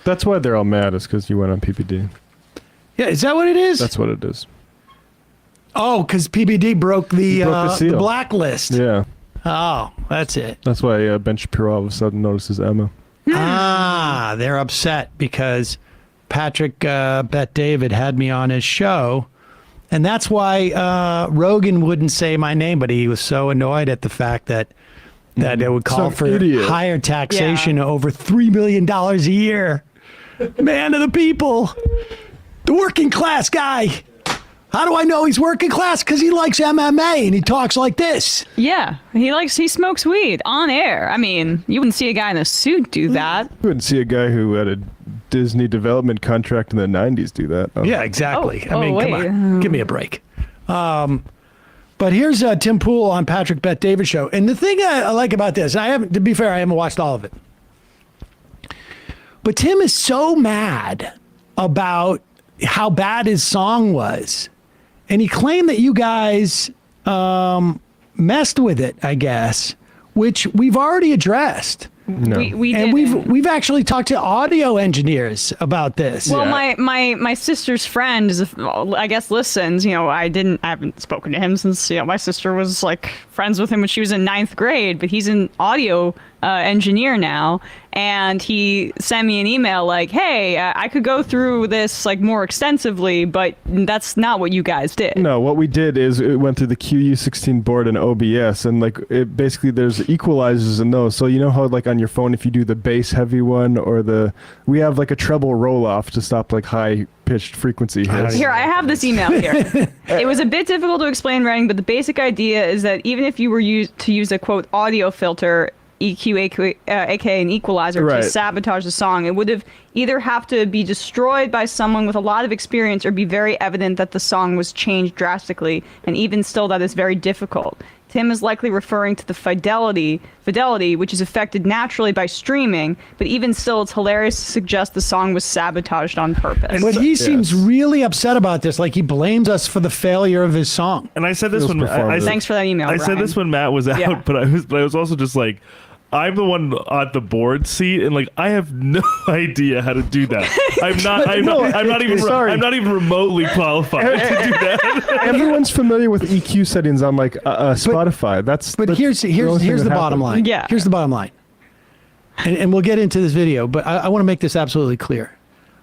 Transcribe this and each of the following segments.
That's why they're all mad, is because you went on PBD. Yeah, is that what it is? That's what it is. Oh, because PBD broke the seal. blacklist. Yeah. Oh, that's it. That's why Ben Shapiro all of a sudden notices Emma. They're upset because Patrick Bet David had me on his show. And that's why Rogan wouldn't say my name, but he was so annoyed at the fact that it would call for higher taxation over $3 million a year. Man of the people, the working class guy. How do I know he's working class? Because he likes MMA and he talks like this. Yeah, he smokes weed on air. I mean, you wouldn't see a guy in a suit do that. You wouldn't see a guy who had a Disney development contract in the 90s do that. Oh. Yeah, exactly. I mean, come on. Give me a break. But here's Tim Pool on Patrick Bet David show. And the thing I like about this, to be fair, I haven't watched all of it. But Tim is so mad about how bad his song was. And he claimed that you guys messed with it, I guess, which we've already addressed. No. We and didn't. we've actually talked to audio engineers about this. Well, my sister's friend I guess listens. You know, I haven't spoken to him since my sister was like friends with him when she was in 9th grade. But he's an audio engineer now, and he sent me an email like, "Hey, I could go through this like more extensively, but that's not what you guys did." No, what we did is it went through the QU16 board and OBS, and like it basically there's equalizers in those. So you know how like on your phone, if you do the bass heavy one we have like a treble roll off to stop like high pitched frequency hits. Here, I have this email here. It was a bit difficult to explain writing, but the basic idea is that even if you were to use a quote audio filter, EQ, aka an equalizer, to sabotage the song, it would have to be destroyed by someone with a lot of experience or be very evident that the song was changed drastically, and even still that is very difficult. Tim is likely referring to the fidelity, which is affected naturally by streaming, but even still, it's hilarious to suggest the song was sabotaged on purpose. But he seems really upset about this, like he blames us for the failure of his song. And I said this when thanks for that email. I said this when Matt was out, but I was also just like, I'm the one at the board seat, and like I have no idea how to do that. I'm not even remotely qualified to do that. Everyone's familiar with EQ settings on like Spotify. But here's the bottom line. Yeah. Here's the bottom line. And we'll get into this video, but I want to make this absolutely clear.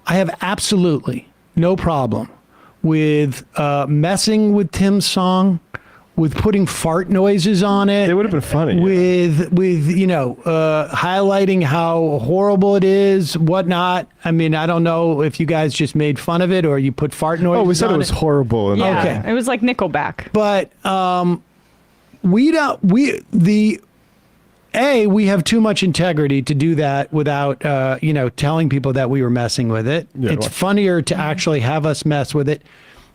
I have absolutely no problem with messing with Tim's song, with putting fart noises on it. It would have been funny. With highlighting how horrible it is, whatnot. I mean, I don't know if you guys just made fun of it or you put fart noises on it. Oh, we said it was horrible. Yeah, it was like Nickelback. But we have too much integrity to do that without, telling people that we were messing with it. Yeah, it's funnier to actually have us mess with it.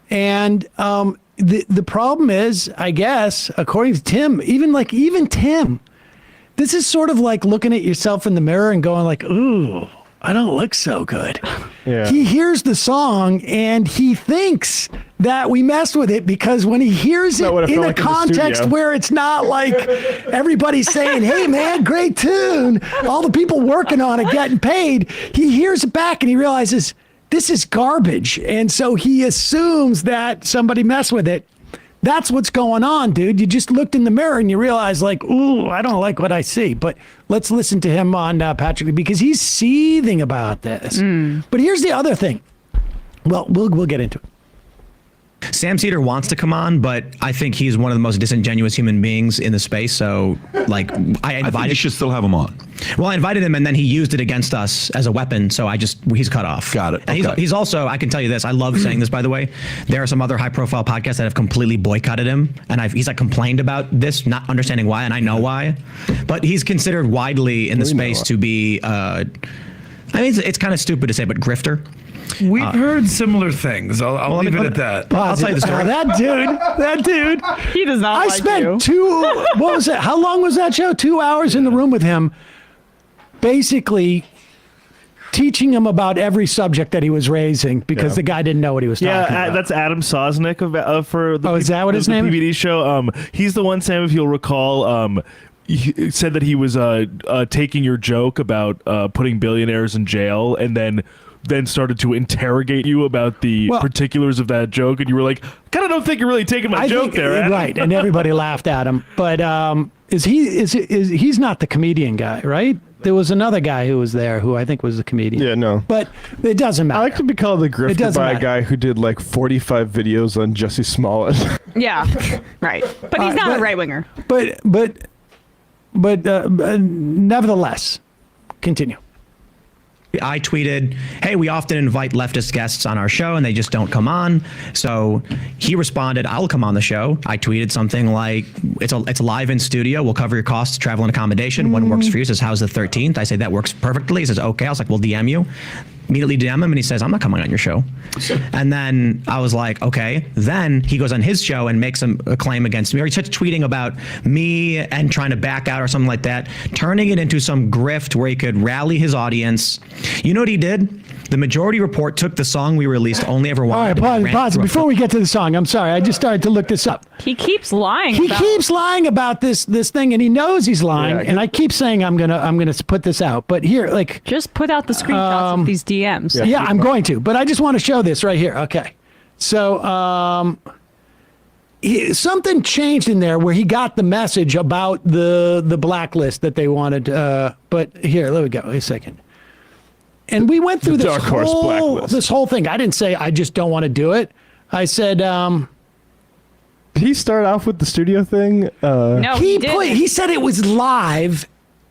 And the problem is, I guess, according to Tim, even Tim, this is sort of like looking at yourself in the mirror and going like, ooh, I don't look so good. Yeah. He hears the song and he thinks that we messed with it because when he hears it in a context where it's not like everybody's saying, hey man, great tune, all the people working on it getting paid, he hears it back and he realizes this is garbage. And so he assumes that somebody messed with it. That's what's going on, dude. You just looked in the mirror and you realize like, ooh, I don't like what I see. But let's listen to him on Patrick, because he's seething about this. But here's the other thing. Well, we'll get into it. Sam Seder wants to come on, but I think he's one of the most disingenuous human beings in the space. So, like, I think you should still have him on. Well, I invited him, and then he used it against us as a weapon. So he's cut off. Got it. And he's also, I can tell you this. I love saying this, by the way. There are some other high-profile podcasts that have completely boycotted him, and he's like complained about this, not understanding why, and I know why. But he's considered widely in the space to be. I mean, it's kind of stupid to say, but grifter. We've heard similar things. I'll leave it at that. I'll tell you the story. That dude. He does not like spent you. what was it? How long was that show? 2 hours in the room with him, basically teaching him about every subject that he was raising because the guy didn't know what he was talking about. Yeah, that's Adam Sosnick for the is that what his name is? PBD show. He's the one, Sam, if you'll recall, he said that he was taking your joke about putting billionaires in jail, and then started to interrogate you about the particulars of that joke, and you were like, kind of don't think you're really taking my joke there, Adam. Right? And everybody laughed at him. But he's not the comedian guy, right? There was another guy who was there who I think was the comedian. Yeah, no. But it doesn't matter. I like to be called a grifter by a guy who did like 45 videos on Jussie Smollett. Yeah, right. But he's not a right winger. But nevertheless, continue. I tweeted, hey, we often invite leftist guests on our show and they just don't come on. So he responded, I'll come on the show. I tweeted something like, it's live in studio. We'll cover your costs, travel and accommodation. When works for you? He says, how's the 13th? I say, that works perfectly. He says, okay. I was like, we'll DM you. Immediately DM him and he says, I'm not coming on your show. And then I was like, okay. Then he goes on his show and makes a claim against me, or he starts tweeting about me and trying to back out or something like that, turning it into some grift where he could rally his audience. You know what he did? The Majority Report took the song we released, Only Ever Wanted. All right, pause. Before we get to the song, I'm sorry. I just started to look this up. He keeps lying. He keeps lying about this thing, and he knows he's lying. And I keep saying I'm gonna put this out, but here, like, just put out the screenshots of these DMs. Yeah, I'm going to, but I just want to show this right here. Okay, so something changed in there where he got the message about the blacklist that they wanted. But here, let me go. Wait a second. And we went through this whole thing. I didn't say I just don't want to do it. I said, did he start off with the studio thing? No, he didn't. He said it was live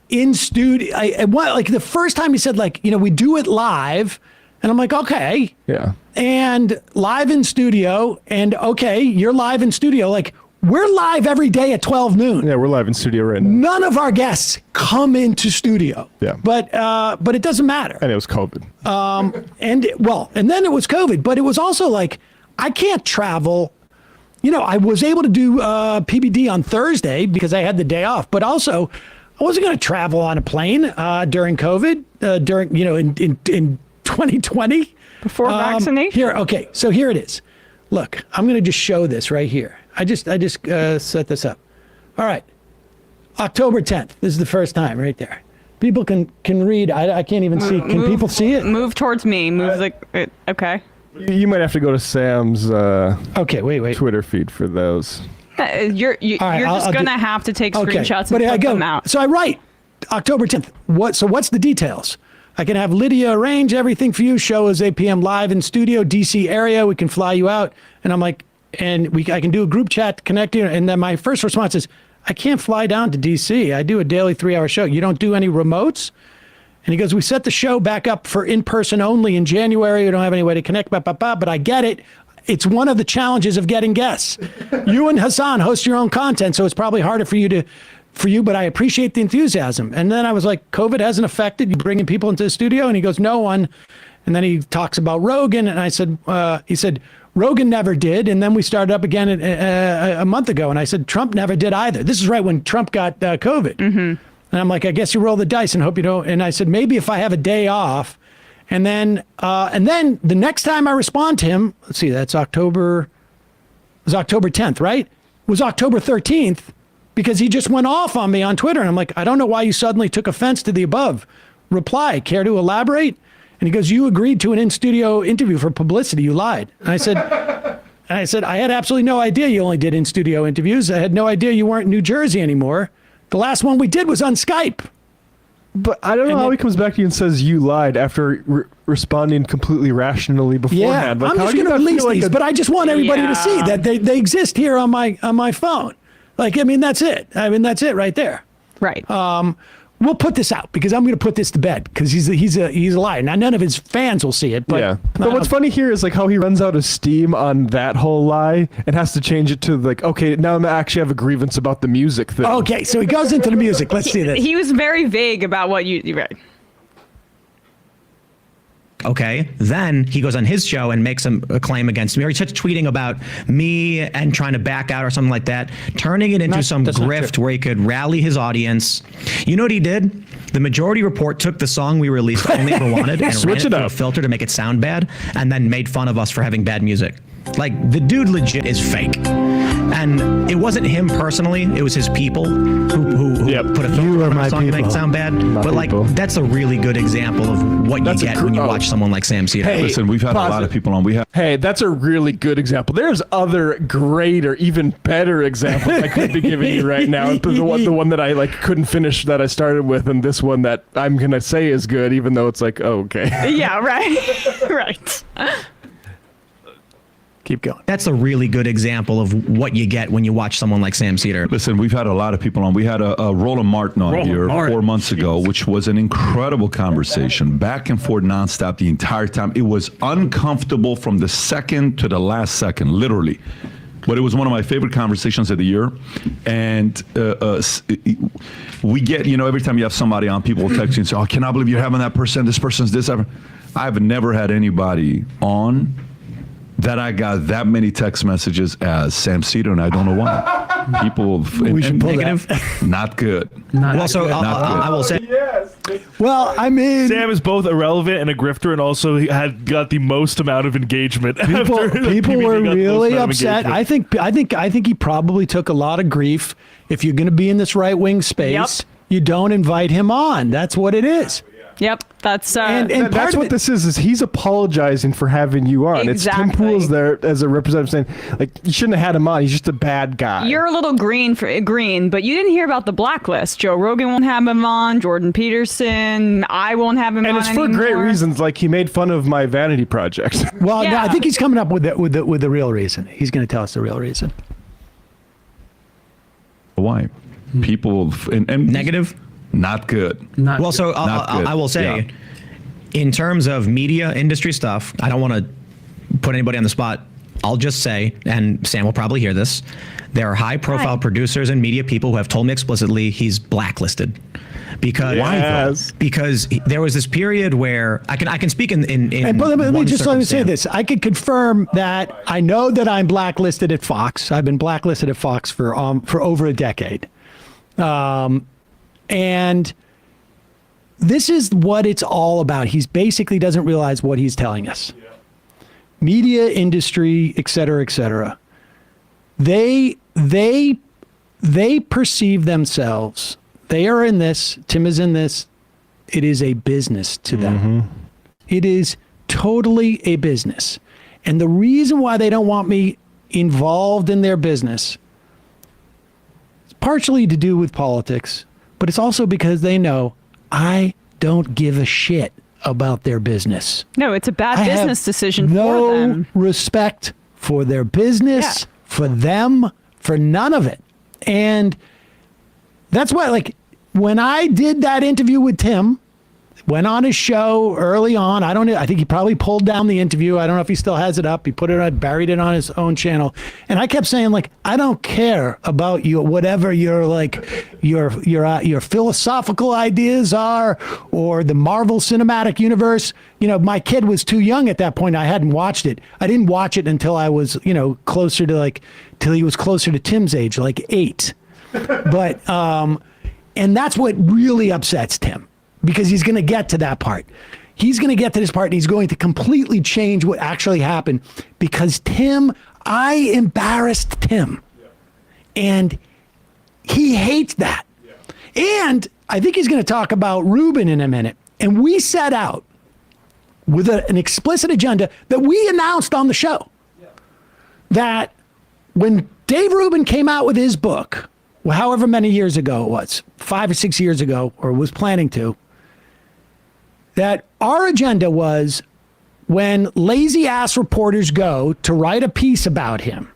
in studio. Like the first time he said, like, we do it live. And I'm like, okay. Yeah. And live in studio. And okay, you're live in studio. Like, we're live every day at 12 noon. Yeah, we're live in studio right now. None of our guests come into studio. Yeah. But it doesn't matter. And it was COVID. And then it was COVID. But it was also like, I can't travel. I was able to do PBD on Thursday because I had the day off. But also, I wasn't going to travel on a plane during COVID, in 2020. Before vaccination? Here, okay. So here it is. Look, I'm going to just show this right here. I just set this up. All right. October 10th. This is the first time right there. People can read. I can't even see. Can people see it? Move towards me. Okay. You might have to go to Sam's wait. Twitter feed for those. You're just going to have to take screenshots and put them out. So I write October 10th. What's the details? I can have Lydia arrange everything for you. Show is 8 p.m. live in studio, DC area. We can fly you out. And I'm like, I can do a group chat to connect you. And then my first response is, I can't fly down to DC. I do a daily 3-hour show. You don't do any remotes? And he goes, we set the show back up for in-person only in January. We don't have any way to connect, but I get it. It's one of the challenges of getting guests. You and Hassan host your own content, so it's probably harder for you, but I appreciate the enthusiasm. And then I was like, COVID hasn't affected you bringing people into the studio? And he goes, no one. And then he talks about Rogan. And I said, he said, Rogan never did. And then we started up again a month ago. And I said, Trump never did either. This is right when Trump got COVID. Mm-hmm. And I'm like, I guess you roll the dice and hope you don't. And I said, maybe if I have a day off. And then the next time I respond to him, let's see, it was October 10th, right? It was October 13th because he just went off on me on Twitter. And I'm like, I don't know why you suddenly took offense to the above reply. Care to elaborate? And he goes, you agreed to an in-studio interview for publicity. You lied. And I said, I had absolutely no idea you only did in-studio interviews. I had no idea you weren't in New Jersey anymore. The last one we did was on Skype. But I don't know how he comes back to you and says you lied after responding completely rationally beforehand. Yeah, I'm just going to release these, but I just want everybody to see that they exist here on my phone. Like, I mean, that's it. That's it right there. Right. We'll put this out because I'm going to put this to bed because he's a liar. Now, none of his fans will see it. But yeah. But what's funny here is like how he runs out of steam on that whole lie and has to change it to like, okay, now I actually have a grievance about the music thing. Okay, so he goes into the music. Let's see this. He was very vague about what you right. Okay, then he goes on his show and makes a claim against me, or he starts tweeting about me and trying to back out or something like that, turning it into some grift where he could rally his audience. You know what he did? The Majority Report took the song we released, Only Ever Wanted, and ran it through a filter to make it sound bad, and then made fun of us for having bad music. Like, the dude legit is fake. And it wasn't him personally, it was his people who put a filter on a song to make it sound bad. But like, that's a really good example of what you get when you watch someone like Sam Seder. Hey, listen, we've had a lot of people on. Hey, that's a really good example. There's other greater, even better examples I could be giving you right now. The one that I like couldn't finish that I started with, and this one that I'm gonna say is good, even though it's like, oh, okay. Yeah, right. Right. Keep going. That's a really good example of what you get when you watch someone like Sam Seder. Listen, we've had a lot of people on. We had a Roland Martin on here 4 months ago, which was an incredible conversation, back and forth nonstop the entire time. It was uncomfortable from the second to the last second, literally. But it was one of my favorite conversations of the year. And we get, every time you have somebody on, people will text you and say, oh, I cannot believe you're having that person. This person's this. I've never had anybody on that I got that many text messages as Sam Seder, and I don't know why. People, negative, not good. I will say. Yes. Well, I mean, Sam is both irrelevant and a grifter, and also he got the most amount of engagement. People were really upset. I think he probably took a lot of grief. If you're going to be in this right wing space, you don't invite him on. That's what it is. Yep, that's and that's what this is he's apologizing for having you on. Exactly. It's Tim Pool's there as a representative saying, like, you shouldn't have had him on. He's just a bad guy. You're a little green, but you didn't hear about the blacklist. Joe Rogan won't have him on. Jordan Peterson, I won't have him on. And it's for great reasons. Like, he made fun of my vanity project. Well, no, I think he's coming up with the real reason. He's going to tell us the real reason. Why? People and negative. Not good. I will say, in terms of media industry stuff, I don't want to put anybody on the spot. I'll just say, and Sam will probably hear this, there are high-profile producers and media people who have told me explicitly he's blacklisted. Because there was this period where I can speak in but let me say this. I can confirm that I know that I'm blacklisted at Fox. I've been blacklisted at Fox for over a decade. And this is what it's all about. He's basically doesn't realize what he's telling us. Yeah. Media industry, et cetera, they perceive themselves. They are in this. Tim is in this. It is a business to them. Mm-hmm. It is totally a business. And the reason why they don't want me involved in their business is partially to do with politics. But it's also because they know I don't give a shit about their business. No, it's a bad business decision for them. No respect for their business, for them, for none of it. And that's why, like, when I did that interview with Tim, went on his show early on. I think he probably pulled down the interview. I don't know if he still has it up. He buried it on his own channel. And I kept saying, like, I don't care about you, whatever your philosophical ideas are, or the Marvel Cinematic Universe. My kid was too young at that point. I hadn't watched it. I didn't watch it until I was, closer to till he was closer to Tim's age, like 8. But, and that's what really upsets Tim. Because he's going to get to that part. He's going to get to this part, and he's going to completely change what actually happened. Because I embarrassed Tim. Yeah. And he hates that. Yeah. And I think he's going to talk about Rubin in a minute. And we set out with an explicit agenda that we announced on the show. Yeah. That when Dave Rubin came out with his book, however many years ago it was, 5 or 6 years ago, or was planning to, that our agenda was, when lazy ass reporters go to write a piece about him,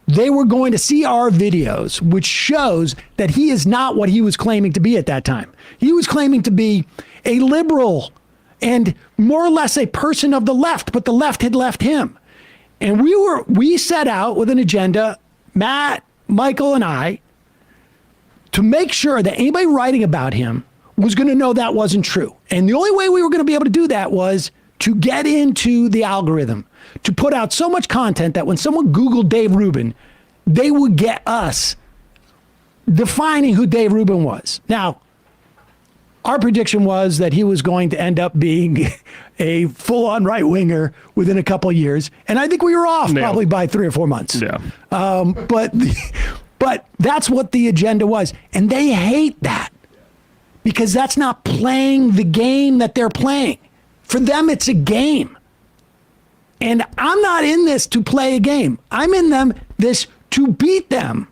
they were going to see our videos, which shows that he is not what he was claiming to be at that time. He was claiming to be a liberal and more or less a person of the left, but the left had left him. And we set out with an agenda, Matt, Michael, and I, to make sure that anybody writing about him was going to know that wasn't true. And the only way we were going to be able to do that was to get into the algorithm, to put out so much content that when someone Googled Dave Rubin, they would get us defining who Dave Rubin was. Now, our prediction was that he was going to end up being a full-on right-winger within a couple of years. And I think we were off probably by 3 or 4 months. Yeah. But that's what the agenda was. And they hate that because that's not playing the game that they're playing. For them, it's a game. And I'm not in this to play a game. I'm in this to beat them.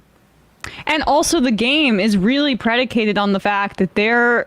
And also the game is really predicated on the fact that they're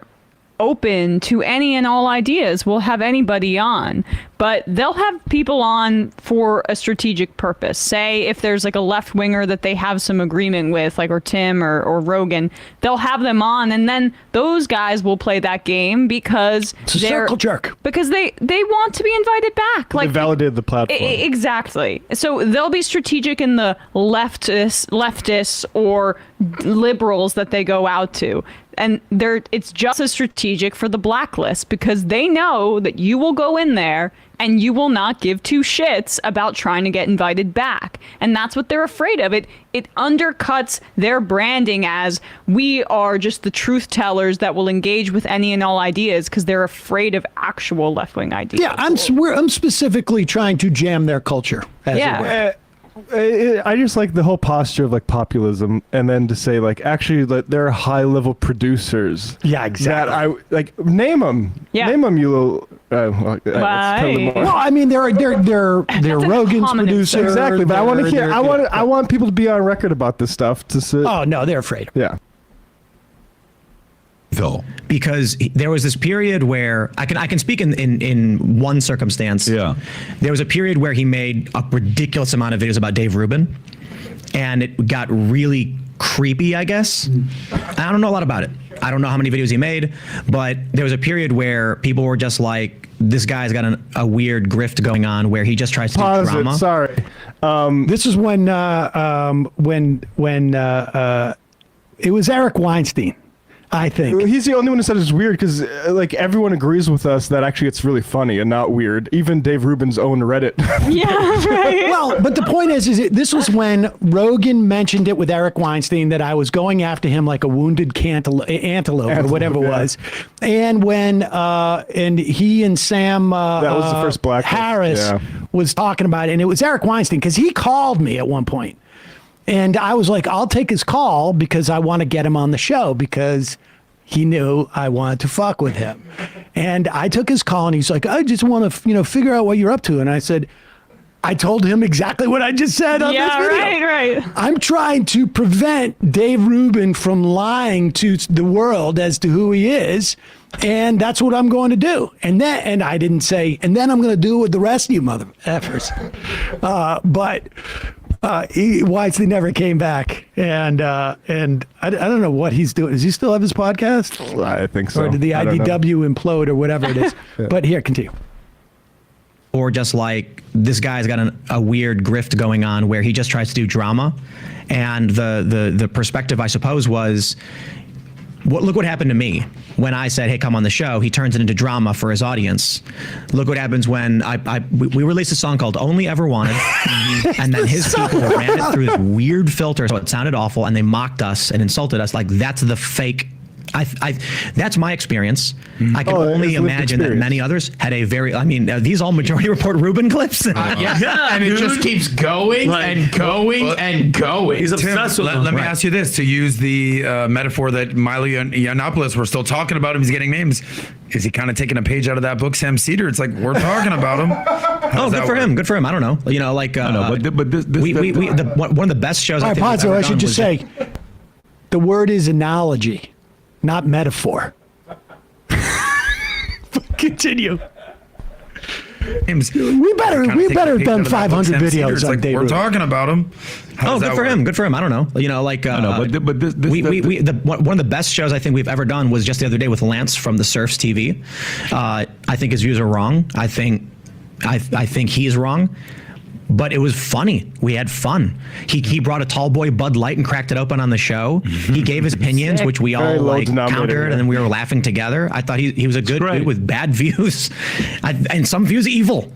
open to any and all ideas. We'll have anybody on, but they'll have people on for a strategic purpose. Say if there's like a left winger that they have some agreement with, like or Tim or Rogan, they'll have them on, and then those guys will play that game because it's a circle jerk. Because they want to be invited back. Like they validated the platform. Exactly. So they'll be strategic in the leftists or liberals that they go out to. And it's just as strategic for the blacklist because they know that you will go in there and you will not give two shits about trying to get invited back. And that's what they're afraid of. It undercuts their branding as we are just the truth tellers that will engage with any and all ideas because they're afraid of actual left-wing ideas. Yeah, I'm specifically trying to jam their culture. I just like the whole posture of like populism, and then to say like actually that they're high level producers. Yeah, exactly. That I like name them. Yeah. Name them, you little. Well, I mean, they're Rogan's producer. Exactly, but I want to hear. I want people to be on record about this stuff. Oh no, they're afraid. Yeah. Though, because there was this period where I can speak in one circumstance. Yeah, there was a period where he made a ridiculous amount of videos about Dave Rubin, and it got really creepy, I guess. I don't know a lot about it. I don't know how many videos he made, but there was a period where people were just like, this guy's got a weird grift going on where he just tries to do drama. Sorry. This is when it was Eric Weinstein. I think he's the only one who said it's weird because like everyone agrees with us that actually it's really funny and not weird. Even Dave Rubin's own Reddit. Yeah, right. Well, but the point is this was when Rogan mentioned it with Eric Weinstein that I was going after him like a wounded antelope or whatever it was, and when and he and Sam that was the first Blacklist. Harris was talking about it, and it was Eric Weinstein because he called me at one point. And I was like, I'll take his call because I want to get him on the show because he knew I wanted to fuck with him. And I took his call and he's like, I just want to, figure out what you're up to. And I said, I told him exactly what I just said on this video. Right. I'm trying to prevent Dave Rubin from lying to the world as to who he is. And that's what I'm going to do. And I didn't say, and then I'm going to do it with the rest of you mother effers. But Weinstein never came back, and I don't know what he's doing. Does he still have his podcast? I think so. Or did the IDW implode or whatever it is? Yeah. But here, continue. Or just like this guy's got a weird grift going on where he just tries to do drama, and the perspective I suppose was, look what happened to me when I said, hey, come on the show. He turns it into drama for his audience. Look what happens when we released a song called Only Ever Wanted, and then his people ran it through this weird filter so it sounded awful, and they mocked us and insulted us like that's the fake. That's my experience. I can only imagine that many others had a very, are these all Majority Report Rubin clips? And it just keeps going and going and going. He's obsessed with them. Let me ask you this, to use the metaphor that Milo Yiannopoulos, we're still talking about him, he's getting names. Is he kind of taking a page out of that book, Sam Seder? It's like, we're talking about him. Good for him. Good for him. I don't know. But this one of the best shows. All right, Ponzo, I should just say, the word is analogy, not metaphor. Continue. We better have done 500 videos on Dave. We're talking about him. Good for him. Good for him. I don't know. One of the best shows I think we've ever done was just the other day with Lance from the Surfs TV. I think his views are wrong. I think he's wrong. But it was funny. We had fun. He brought a tall boy Bud Light and cracked it open on the show. He gave his opinions, which we all countered, and then we were laughing together. I thought he was a good dude with bad views, and some views evil.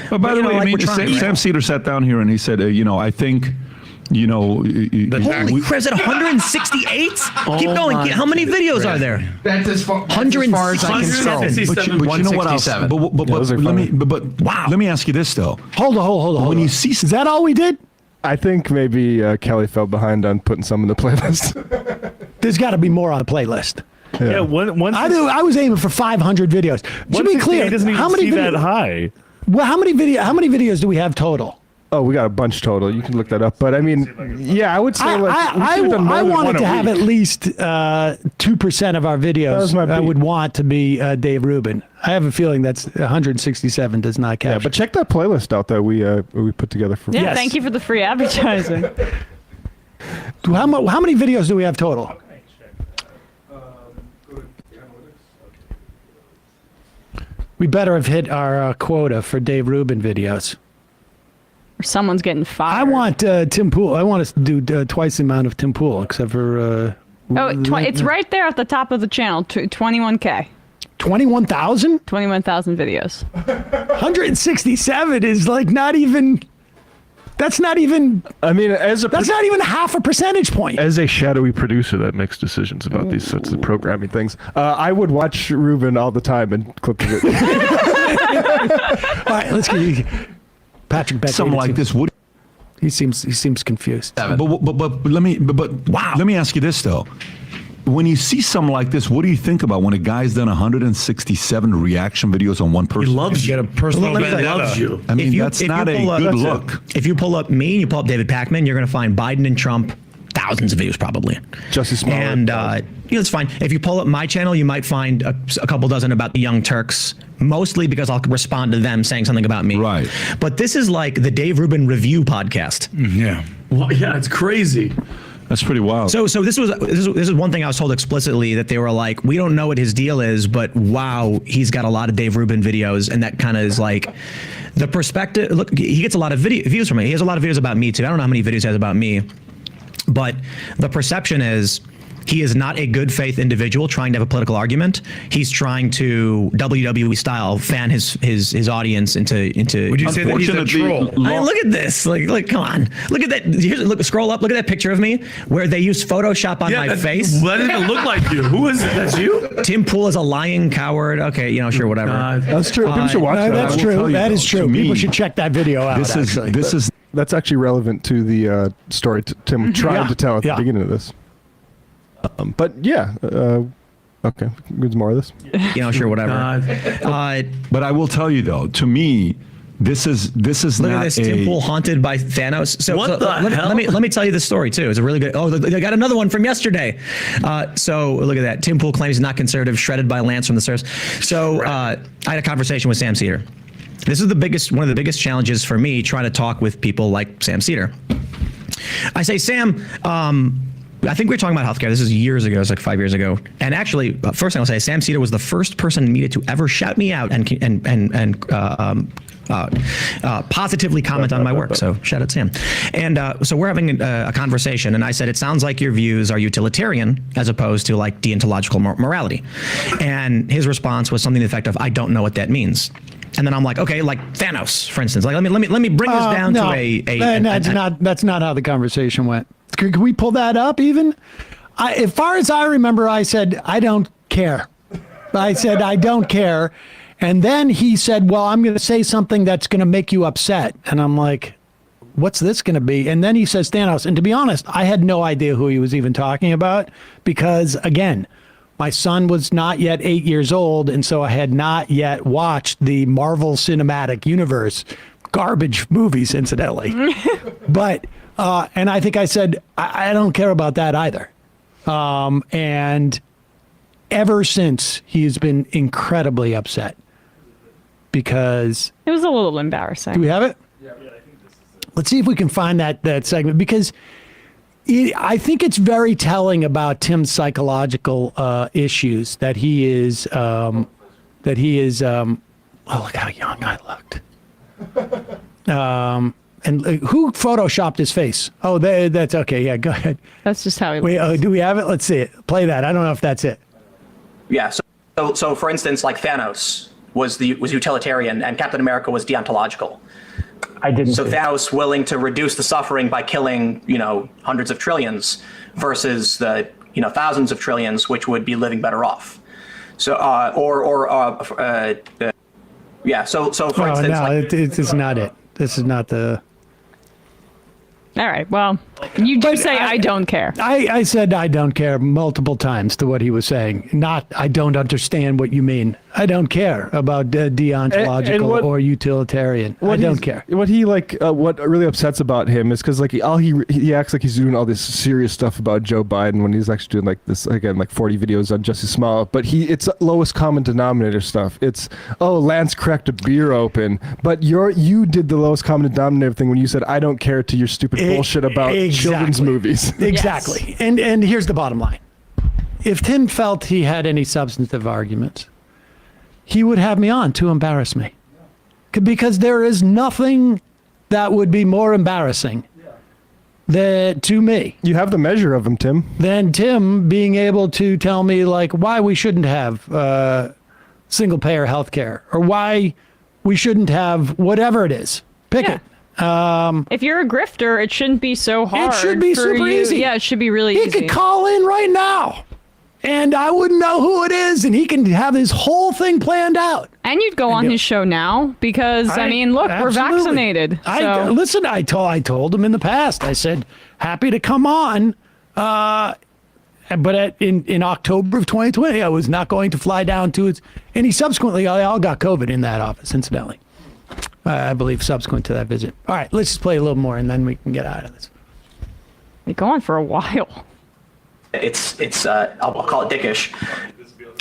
But by the way, Sam Seder sat down here and he said, I think You know, Holy crap, is it 168? Keep going. How many videos are there? That's as far as I can tell. 167. but you know what else? But Wow. Let me ask you this though. Hold on. When you see, Is that all we did? I think maybe Kelly fell behind on putting some in the playlist. There's got to be more on the playlist. Yeah, once I was aiming for 500 videos. To be clear, doesn't even how many that high? Well, how many videos do we have total? Oh, we got a bunch total. You can look that up. But I mean, yeah, I would say I wanted to have at least 2% of our videos I would want to be Dave Rubin. I have a feeling that's 167 does not capture. Yeah, but check that playlist out that we put together for. Yeah, Yes. thank you for the free advertising. How many videos do we have total? We better have hit our quota for Dave Rubin videos. Or someone's getting fired. I want Tim Pool. I want us to do twice the amount of Tim Pool, except for. It's right there at the top of the channel. 21K. 21,000? 21,000 videos. 167 is like not even. That's not even. I mean, that's not even half a percentage point. As a shadowy producer that makes decisions about these sorts of programming things, I would watch Rubin all the time and clip of it. All right, let's get Patrick Beck. something like this, would he seems confused. but let me ask you this though. When you see something like this, what do you think about when a guy's done 167 reaction videos on one person? He loves you. Get a personal vendetta. I mean, that's not a good look. If you pull up me and you pull up David Pacman, you're going to find Biden and Trump, thousands of videos probably. Jussie Smollett. And it's fine. If you pull up my channel, you might find a couple dozen about the Young Turks, mostly because I'll respond to them saying something about me. Right. But this is like the Dave Rubin review podcast. Yeah. Well, yeah, it's crazy. That's pretty wild. So this is one thing I was told explicitly, that they were like, we don't know what his deal is, but wow, he's got a lot of Dave Rubin videos, and that kind of is like the perspective. Look, he gets a lot of views from me. He has a lot of videos about me too. I don't know how many videos he has about me, but the perception is he is not a good faith individual trying to have a political argument. He's trying to WWE style fan his audience into. Would you say that he's a troll? I mean, look at this. Like, come on. Look at that. Scroll up. Look at that picture of me where they used Photoshop on my face. That didn't look like you. Who is it? That's you? Tim Pool is a lying coward. Okay, sure, whatever. That's true. People should watch that. That's true. That is true. People should check that video out. That's actually relevant to the story Tim tried to tell at the beginning of this. But yeah, okay, there's more of this. Sure, whatever. But I will tell you though, to me, this is Look not at this, Tim Pool haunted by Thanos. So hell? Let me tell you the story too. It's a really good. Oh, they got another one from yesterday. So look at that. Tim Pool claims he's not conservative, shredded by Lance from the Stars. So I had a conversation with Sam Seder. This is one of the biggest challenges for me, trying to talk with people like Sam Seder. I say, Sam, I think we were talking about healthcare. This is years ago. It's like 5 years ago. And actually, first thing I'll say, Sam Seder was the first person in media to ever shout me out and positively comment on my work. So shout out Sam. And so we're having a conversation, and I said, it sounds like your views are utilitarian as opposed to like deontological morality. And his response was something to the effect of, I don't know what that means. And then I'm like, okay, like Thanos, for instance. Like, let me bring this down to that's not how the conversation went. Can we pull that up even? As far as I remember, I said, I don't care. I said, I don't care. And then he said, well, I'm going to say something that's going to make you upset. And I'm like, what's this going to be? And then he says Thanos. And to be honest, I had no idea who he was even talking about because, again, my son was not yet 8 years old. And so I had not yet watched the Marvel Cinematic Universe garbage movies, incidentally. But and I think I said, I don't care about that either. And ever since, he has been incredibly upset because... It was a little embarrassing. Do we have it? Yeah. Let's see if we can find that segment, because I think it's very telling about Tim's psychological issues that he is... oh, look how young I looked. And who photoshopped his face? Oh, that's okay. Yeah, go ahead. That's just how he looks. Wait, do we have it? Let's see it. Play that. I don't know if that's it. Yeah. So for instance, like Thanos was utilitarian and Captain America was deontological. I didn't. So Thanos willing to reduce the suffering by killing, hundreds of trillions versus the, thousands of trillions, which would be living better off. So, So for instance, it's not it. This is not the. All right. Well, you do say I don't care. I said I don't care multiple times to what he was saying. Not I don't understand what you mean. I don't care about deontological or utilitarian. I don't care. What he what really upsets about him is because he acts like he's doing all this serious stuff about Joe Biden when he's actually doing this 40 videos on Jussie Smollett. But it's lowest common denominator stuff. It's Lance cracked a beer open, but you did the lowest common denominator thing when you said I don't care to your stupid bullshit about children's movies. Exactly. Yes. And here's the bottom line. If Tim felt he had any substantive arguments, he would have me on to embarrass me. Because there is nothing that would be more embarrassing to me. You have the measure of him, Tim. Than Tim being able to tell me why we shouldn't have single payer health care or why we shouldn't have whatever it is. Pick it. If you're a grifter, it shouldn't be so hard. It should be super easy. Yeah, it should be really easy. He could call in right now, and I wouldn't know who it is, and he can have his whole thing planned out. And you'd go on his show now because, look, absolutely. we're vaccinated. So. Listen, I told him in the past, I said, happy to come on, but in October of 2020, I was not going to fly down to it. And he subsequently, all got COVID in that office, incidentally. I believe subsequent to that visit. All right, let's just play a little more, and then we can get out of this. They go on for a while. It's I'll call it dickish.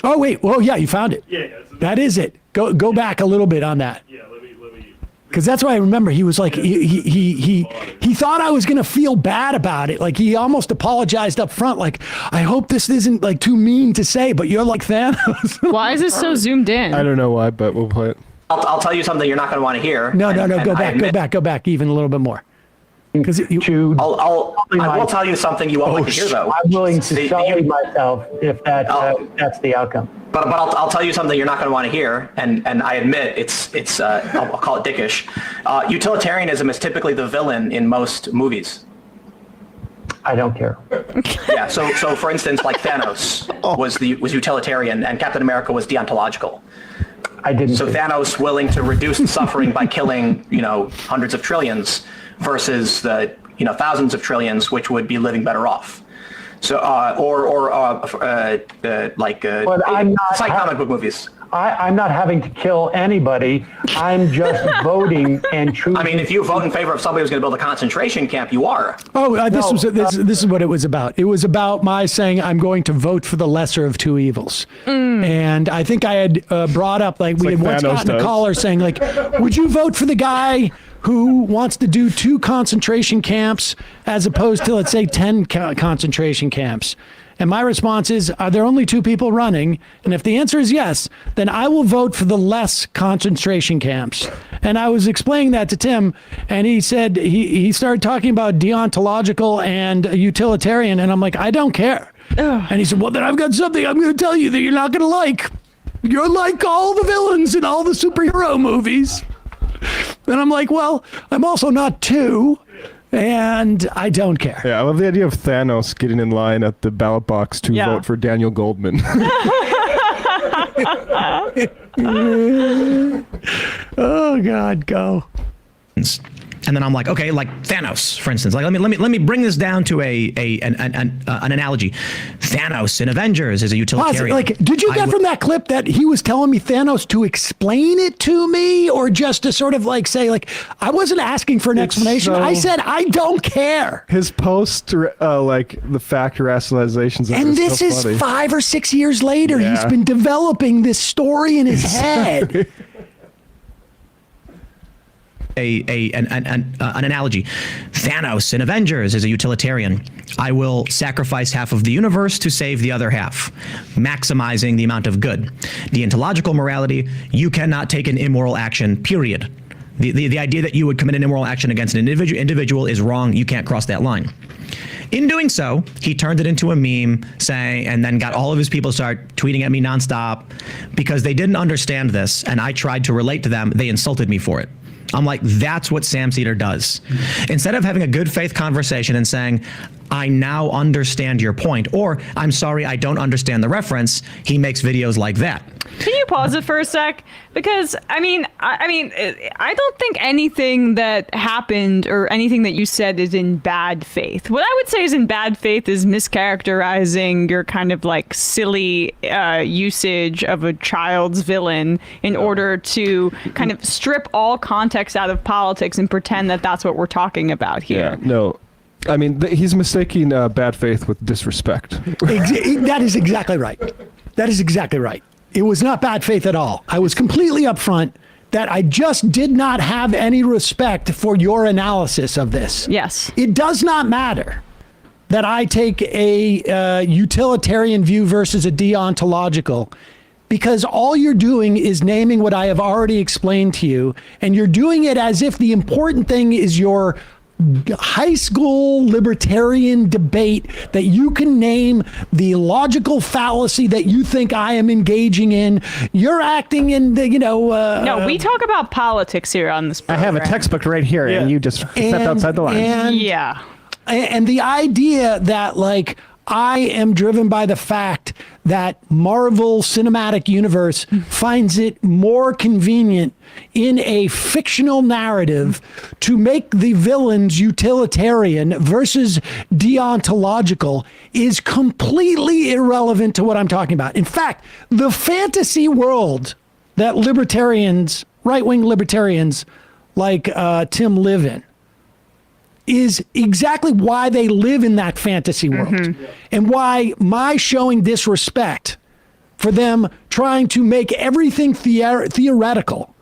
Oh wait, well yeah, you found it. Yeah, that is it. Go back a little bit on that. Yeah, let me. Because that's why I remember he was like he thought I was gonna feel bad about it. Like he almost apologized up front. Like I hope this isn't too mean to say, but you're like Thanos. Why is this so zoomed in? I don't know why, but we'll play it. I'll tell you something you're not going to want to hear. No, go back even a little bit more. Because I will tell you something you won't like to hear, though. I'm willing to sully myself if that's the outcome. But I'll tell you something you're not going to want to hear, and I admit it's I'll call it dickish. Utilitarianism is typically the villain in most movies. I don't care. Yeah. So for instance, Thanos was utilitarian, and Captain America was deontological. I didn't. So Thanos willing to reduce the suffering by killing, hundreds of trillions versus the, thousands of trillions, which would be living better off. So, it's like comic book movies. I'm not having to kill anybody. I'm just voting and choosing. I mean, if you vote in favor of somebody who's going to build a concentration camp, you are. This is what it was about. It was about my saying I'm going to vote for the lesser of two evils. And I think I had brought up we had once gotten a caller saying would you vote for the guy who wants to do 2 concentration camps as opposed to, let's say, 10 concentration camps? And my response is, are there only 2 people running? And if the answer is yes, then I will vote for the less concentration camps. And I was explaining that to Tim, and he said, he started talking about deontological and utilitarian, and I'm like, I don't care. And he said, well, then I've got something I'm going to tell you that you're not going to like. You're like all the villains in all the superhero movies. And I'm like, well, I'm also not 2. And I don't care. Yeah, I love the idea of Thanos getting in line at the ballot box to vote for Daniel Goldman. Oh God, go. And then I'm like, okay, Thanos, for instance. Let me bring this down to an analogy. Thanos in Avengers is a utilitarian. Did you get from that clip that he was telling me Thanos to explain it to me, or just to sort of say I wasn't asking for an explanation. I said I don't care. His post, the fact rationalizations. And this is funny. 5 or 6 years later. Yeah. He's been developing this story in his head. An analogy. Thanos in Avengers is a utilitarian. I will sacrifice half of the universe to save the other half, maximizing the amount of good. Deontological morality, you cannot take an immoral action, period. The idea that you would commit an immoral action against an individual is wrong. You can't cross that line. In doing so, he turned it into a meme saying, and then got all of his people to start tweeting at me nonstop because they didn't understand this. And I tried to relate to them. They insulted me for it. I'm like, that's what Sam Seder does. Instead of having a good faith conversation and saying, I now understand your point, or I'm sorry, I don't understand the reference, he makes videos like that. Can you pause it for a sec? Because I don't think anything that happened or anything that you said is in bad faith. What I would say is in bad faith is mischaracterizing your kind of like silly usage of a child's villain in order to kind of strip all context out of politics and pretend that that's what we're talking about here. Yeah, no. I mean, he's mistaking bad faith with disrespect. That is exactly right. That is exactly right. It was not bad faith at all. I was completely upfront that I just did not have any respect for your analysis of this. Yes. It does not matter that I take a utilitarian view versus a deontological, because all you're doing is naming what I have already explained to you, and you're doing it as if the important thing is your high school libertarian debate that you can name the logical fallacy that you think I am engaging in. You're acting in the, no, we talk about politics here on this program. I have a textbook right here, and you just stepped outside the line. And the idea that, like, I am driven by the fact that Marvel Cinematic Universe finds it more convenient in a fictional narrative to make the villains utilitarian versus deontological is completely irrelevant to what I'm talking about. In fact, the fantasy world that libertarians, right-wing libertarians like Tim live in, is exactly why they live in that fantasy world, and why my showing disrespect for them trying to make everything theoretical,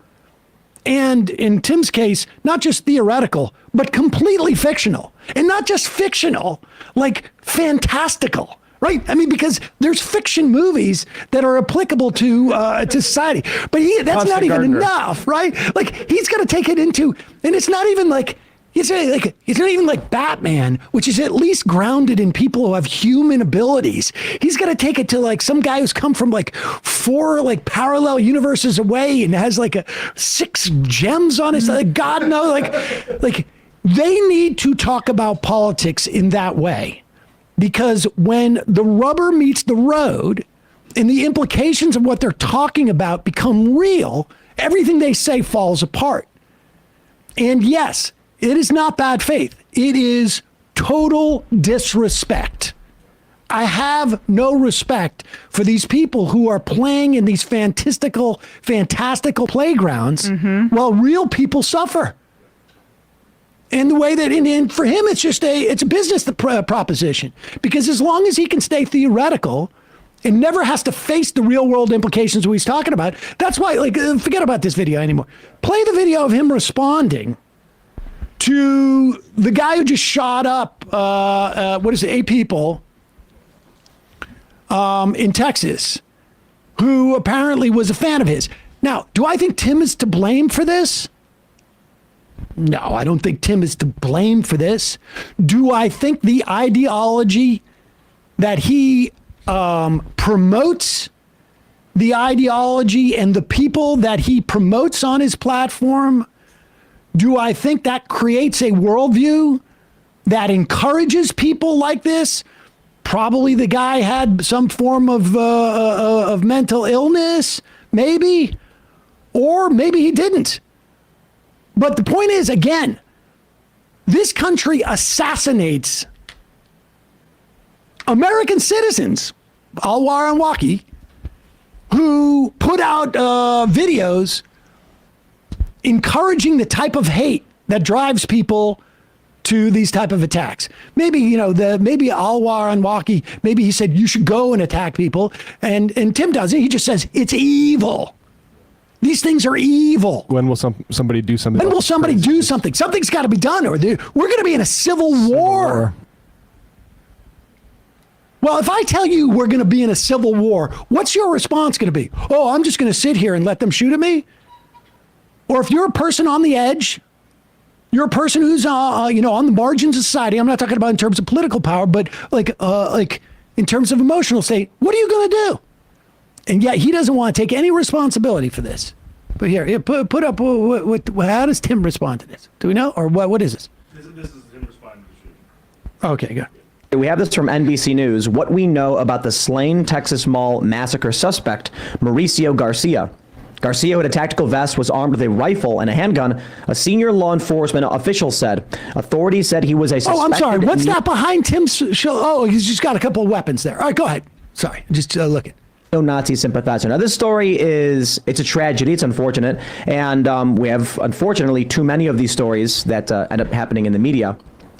and in Tim's case, not just theoretical, but completely fictional, and not just fictional, like fantastical. Right? I mean, because there's fiction movies that are applicable to society, but that's not even enough, right? Like, he's got to take it into, and it's not even like, it's not even like Batman, which is at least grounded in people who have human abilities. He's got to take it to like some guy who's come from like 4 like parallel universes away and has like 6 gems on his, like, God knows, like they need to talk about politics in that way, because when the rubber meets the road and the implications of what they're talking about become real, everything they say falls apart. And yes, it is not bad faith. It is total disrespect. I have no respect for these people who are playing in these fantastical playgrounds while real people suffer. And the way that, and for him, it's a business proposition. Because as long as he can stay theoretical and never has to face the real world implications of what he's talking about, that's why, like, forget about this video anymore. Play the video of him responding to the guy who just shot up, 8 people in Texas, who apparently was a fan of his. Now, do I think Tim is to blame for this? No, I don't think Tim is to blame for this. Do I think the ideology that he promotes, the ideology and the people that he promotes on his platform, do I think that creates a worldview that encourages people like this? Probably the guy had some form of mental illness, maybe, or maybe he didn't. But the point is, again, this country assassinates American citizens, Alwar and Waki, who put out videos encouraging the type of hate that drives people to these type of attacks. Maybe, maybe Alwar and Waki, maybe he said you should go and attack people, and Tim doesn't. He just says it's evil. These things are evil. When will somebody do something? When will somebody do something? Something's got to be done, or we're going to be in a civil war. Well, if I tell you we're going to be in a civil war, what's your response going to be? Oh, I'm just going to sit here and let them shoot at me? Or if you're a person on the edge, you're a person who's on the margins of society. I'm not talking about in terms of political power, but like in terms of emotional state. What are you going to do? And yet he doesn't want to take any responsibility for this. But here, put up. How does Tim respond to this? Do we know, or what is this? This is him responding to Okay, good. We have this from NBC News. What we know about the slain Texas Mall massacre suspect, Mauricio Garcia. Garcia, who had a tactical vest, was armed with a rifle and a handgun. A senior law enforcement official said. Authorities said he was a suspected... Oh, I'm sorry. What's that behind Tim's show? Oh, he's just got a couple of weapons there. All right, go ahead. Sorry, just looking. Nazi sympathizer. Now, this story it's a tragedy. It's unfortunate. And we have, unfortunately, too many of these stories that end up happening in the media.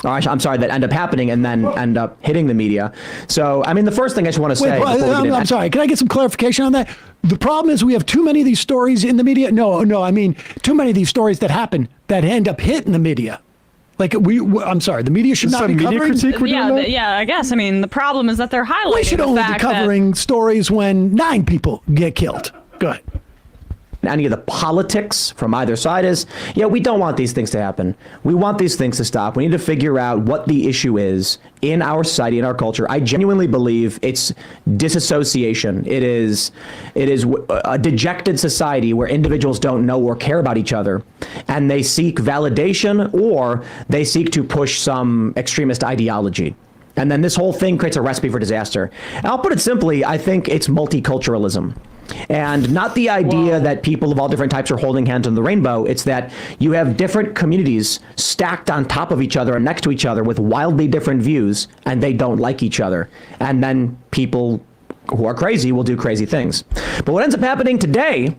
I'm sorry, that end up happening and then end up hitting the media. So, I mean, the first thing I just want to say... I'm sorry, can I get some clarification on that? The problem is we have too many of these stories in the media. No, I mean, too many of these stories that happen that end up hitting the media. Like, I'm sorry, the media should not be covering... Yeah, I guess. I mean, the problem is that they're highlighting We should only be covering stories when 9 people get killed. Go ahead. Any of the politics from either side is, we don't want these things to happen. We want these things to stop. We need to figure out what the issue is in our society, in our culture. I genuinely believe it's disassociation. It is a dejected society where individuals don't know or care about each other, and they seek validation or they seek to push some extremist ideology. And then this whole thing creates a recipe for disaster. And I'll put it simply, I think it's multiculturalism. And not the idea that people of all different types are holding hands on the rainbow. It's that you have different communities stacked on top of each other and next to each other with wildly different views, and they don't like each other. And then people who are crazy will do crazy things. But what ends up happening today...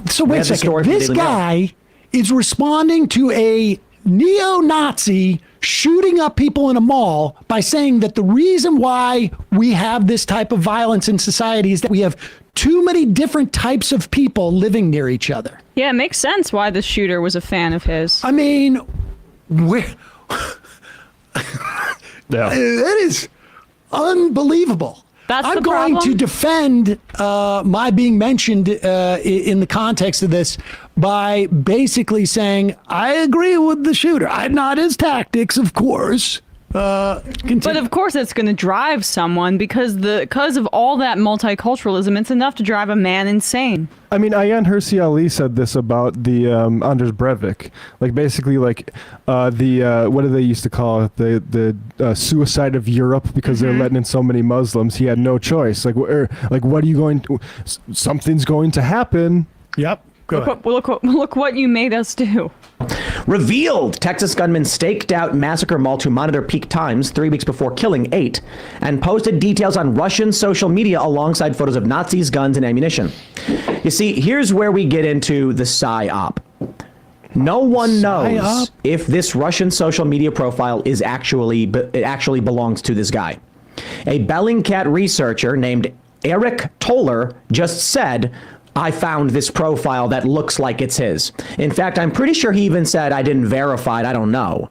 So wait a second. This guy is responding to a neo-Nazi shooting up people in a mall by saying that the reason why we have this type of violence in society is that we have too many different types of people living near each other. Yeah, it makes sense why the shooter was a fan of his. I mean, where... That is unbelievable. I'm going to defend my being mentioned in the context of this by basically saying I agree with the shooter. Not his tactics, of course. But of course it's going to drive someone because of all that multiculturalism, it's enough to drive a man insane. I mean, Ayaan Hirsi Ali said this about the Anders Breivik, like basically like what do they used to call it, the suicide of Europe, because they're letting in so many Muslims. He had no choice. Like what are you going to? Something's going to happen. Yep. Look what you made us do. Revealed Texas gunman staked out massacre mall to monitor peak times 3 weeks before killing 8 and posted details on Russian social media alongside photos of Nazis, guns, and ammunition. You see, here's where we get into the PSYOP. No one knows if this Russian social media profile is actually belongs to this guy. A Bellingcat researcher named Eric Toller just said, I found this profile that looks like it's his. In fact, I'm pretty sure he even said I didn't verify it. I don't know.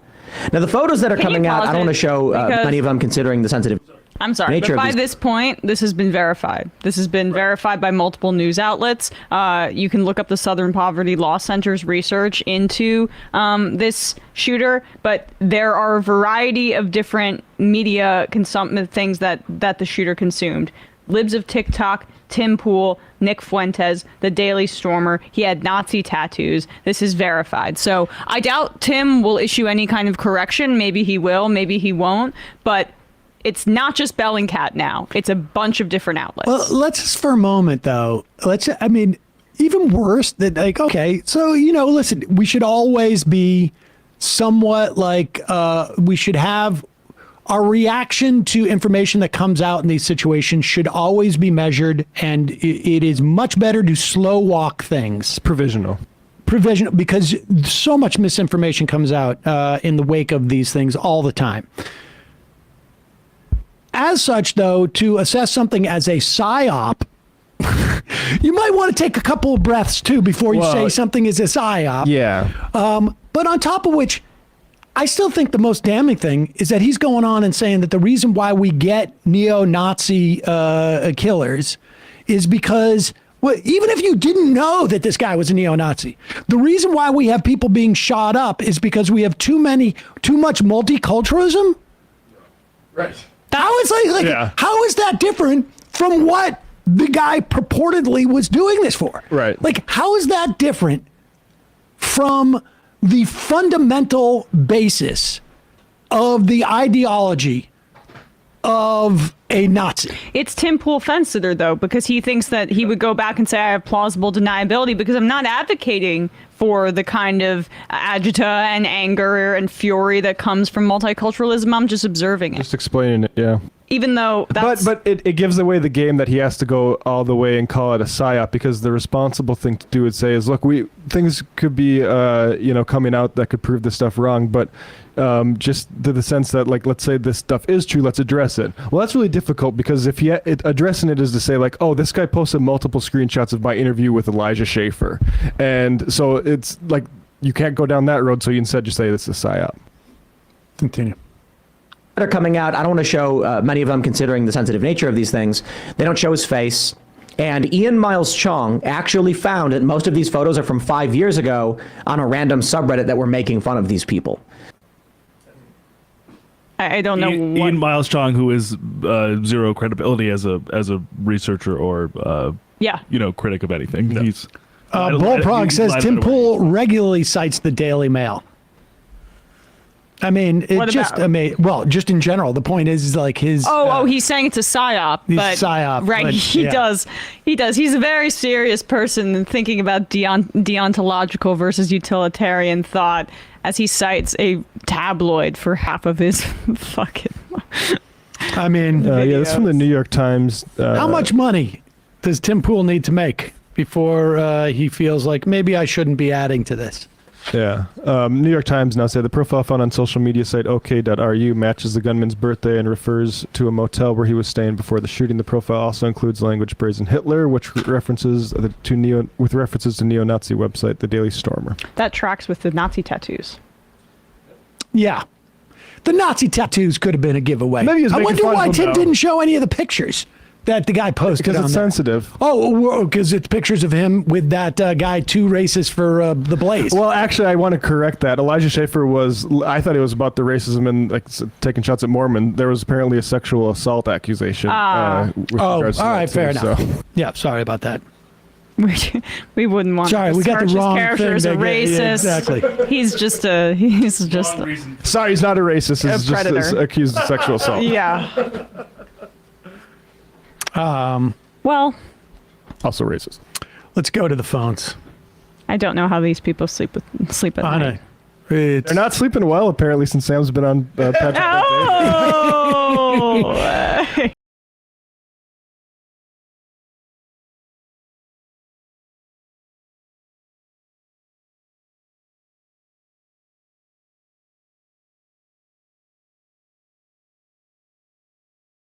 Now, the photos that are coming out, I don't want to show many of them considering the sensitive I'm sorry, but by this point, this has been verified. This has been verified by multiple news outlets. You can look up the Southern Poverty Law Center's research into this shooter, but there are a variety of different media things that the shooter consumed. Libs of TikTok, Tim Pool, Nick Fuentes, the Daily Stormer. He had Nazi tattoos. This is verified. So I doubt Tim will issue any kind of correction. Maybe he will, maybe he won't. But it's not just Bellingcat now. It's a bunch of different outlets. Well, let's just for a moment, though. Even worse that, like, okay, so, listen, we should always be somewhat like, we should have our reaction to information that comes out in these situations should always be measured, and it is much better to slow walk things. Provisional, because so much misinformation comes out in the wake of these things all the time. As such, though, to assess something as a PSYOP, you might want to take a couple of breaths, too, before you say something is a PSYOP. Yeah. But on top of which, I still think the most damning thing is that he's going on and saying that the reason why we get neo-Nazi killers is because, even if you didn't know that this guy was a neo-Nazi, the reason why we have people being shot up is because we have too much multiculturalism. Right. How is how is that different from what the guy purportedly was doing this for. Right. Like, how is that different from the fundamental basis of the ideology of a Nazi? It's Tim Pool Fence-sitter, though, because he thinks that he would go back and say, I have plausible deniability, because I'm not advocating for the kind of agita and anger and fury that comes from multiculturalism. I'm just observing it. Just explaining it, yeah. Even though that's... But it gives away the game that he has to go all the way and call it a psyop, because the responsible thing to do would say is, look, things could be coming out that could prove this stuff wrong, but just to the sense that, like, let's say this stuff is true, let's address it. Well, that's really difficult, because if addressing it is to say, like, oh, this guy posted multiple screenshots of my interview with Elijah Schaffer, and so it's like you can't go down that road, so you instead just say this is a psyop. Continue. Are coming out. I don't want to show many of them, considering the sensitive nature of these things. They don't show his face. And Ian Miles Chong actually found that most of these photos are from 5 years ago on a random subreddit that were making fun of these people. I don't know. Ian Miles Chong, who is zero credibility as a researcher or critic of anything. No. He's Bullprog says Tim Pool regularly cites the Daily Mail. I mean, it just amazing. Well, just in general, the point is like his. He's saying it's a psyop. Right? But, he does. He's a very serious person thinking about deontological versus utilitarian thought, as he cites a tabloid for half of his fucking. I mean, that's from the New York Times. How much money does Tim Pool need to make before he feels like maybe I shouldn't be adding to this? Yeah. New York Times now say the profile found on social media site OK.ru matches the gunman's birthday and refers to a motel where he was staying before the shooting. The profile also includes language praising Hitler, which references to neo-Nazi website The Daily Stormer. That tracks with the Nazi tattoos. Yeah. The Nazi tattoos could have been a giveaway. Maybe I wonder why Tim didn't show any of the pictures that the guy posted. Because it's sensitive. Oh, because it's pictures of him with that guy too racist for the Blaze. Well, actually, I want to correct that. Elijah Schaffer I thought it was about the racism and like taking shots at Mormon. There was apparently a sexual assault accusation. All right, fair enough. So. Yeah, sorry about that. We wouldn't want. Sorry, we got the wrong character as a racist. Yeah, exactly. He's just sorry, he's not a racist. He's just accused of sexual assault. Yeah. Well, also racist. Let's go to the phones. I don't know how these people sleep at night. They're not sleeping well, apparently, since Sam's been on Patrick.